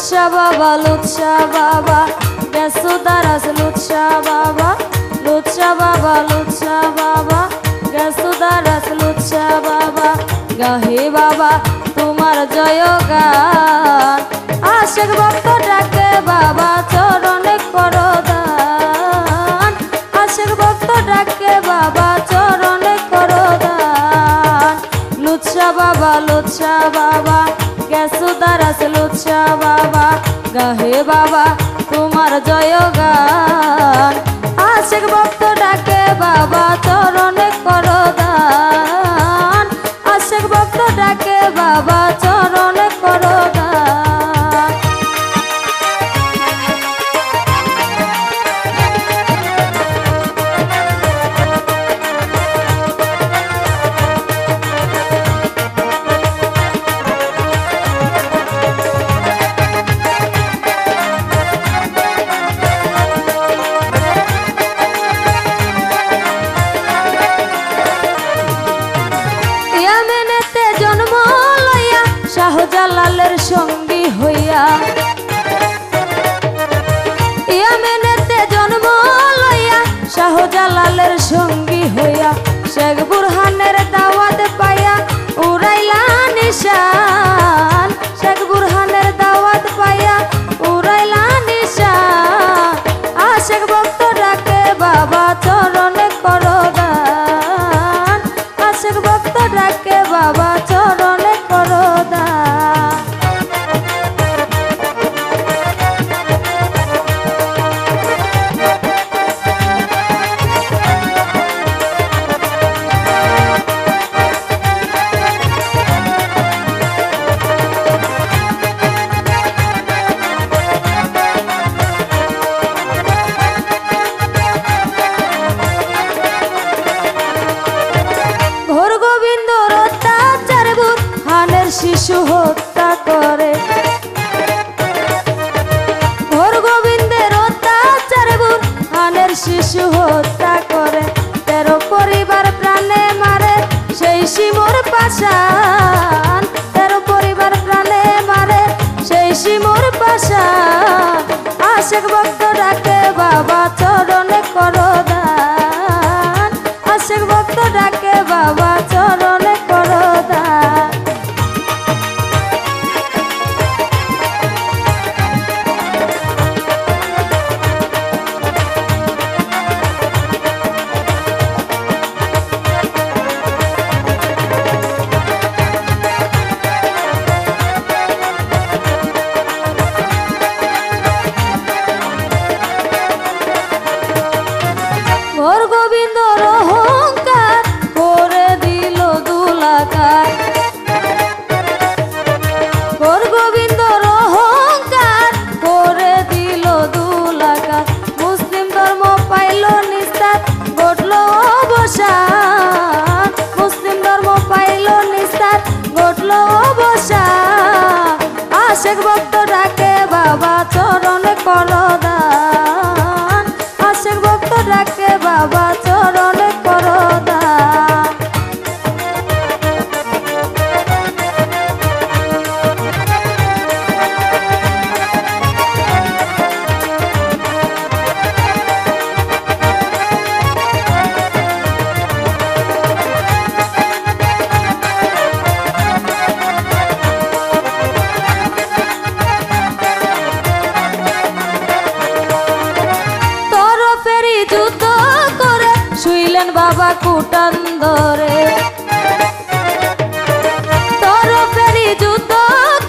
লুৎসা বাবা গেছো দারাজ লুৎসা বাবা গেছো দারাজ লুৎসা বাবা গাহে বাবা তোমার জয় গান আশেক ভক্ত ডাকে বাবা চরণে করো দান আশেক ভক্ত ডাকে বাবা চরণে করো দান লুৎসা বাবা গেছো দারাজ লুৎসা বাবা গাহে বাবা তোমার জয় গান আশেক ভক্ত ডাকে বাবা চরণে করো দান আশেক ভক্ত ডাকে বাবা চরণে করো দান শাহজালালের সঙ্গী হইয়া ইয়ামেনেতে জন্ম লইয়া শাহজালালের সঙ্গী হইয়া শেখ বুরহানের দাওয়াত পাইয়া উড়াইলা নিশান শেখ বুরহানের দাওয়াত পাইয়া উড়াইলা নিশান আশেক ভক্ত ডাকে বাবা চরণে করো দান আশেক ভক্ত ডাকে বাবা চরণে করো দান শিশু হত্যা করে ঘোর গোবিন্দের অত্যাচারে বুরহানের শিশু হত্যা করে 13 পরিবার প্রাণে মারে সেই শিমুর পাশান 13 পরিবার প্রাণে মারে সেই শিমুর পাশান আশেক ভক্ত ডাকে বাবা চরণে করো দান আশেক ভক্ত ডাকে বাবা চরণে করো দান ঘোর গোবিন্দর অহংকার করে দিল দুলাকার ঘোর গোবিন্দর অহংকার করে দিল দুলাকার মুসলিম ধর্ম পাইল নিস্তার ঘটল অবসান মুসলিম ধর্ম পাইল নিস্তার ঘটল অবসান আশেক ভক্ত ডাকে বাবা চরণে করো দান আশেক ভক্ত ডাকে বাবা চরণে করো দান যুদ্ধ করে শুইলেন বাবা কুটান্দরে তরফেরি যুদ্ধ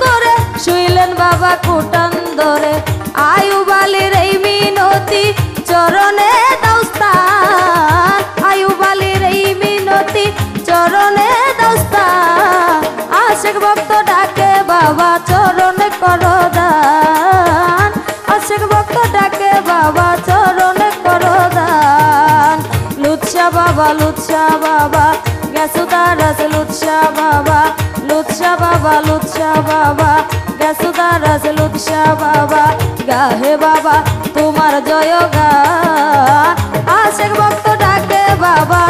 করে শুইলেন বাবা কুটান্দরে আয়ুব আলীর এই মিনতি চরণে দাও স্থান আয়ুব আলীর এই মিনতি চরণে দাও স্থান আশেক ভক্ত ডাকে বাবা চরণে করো দান আশেক ভক্ত ডাকে বাবা চরণে করো দান লুৎসা বাবা গেছো দারাজ লুৎসা বাবা গেছো দারাজ লুৎসা বাবা গাহে বাবা তোমার জয় গান আশেক ভক্ত ডাকে বাবা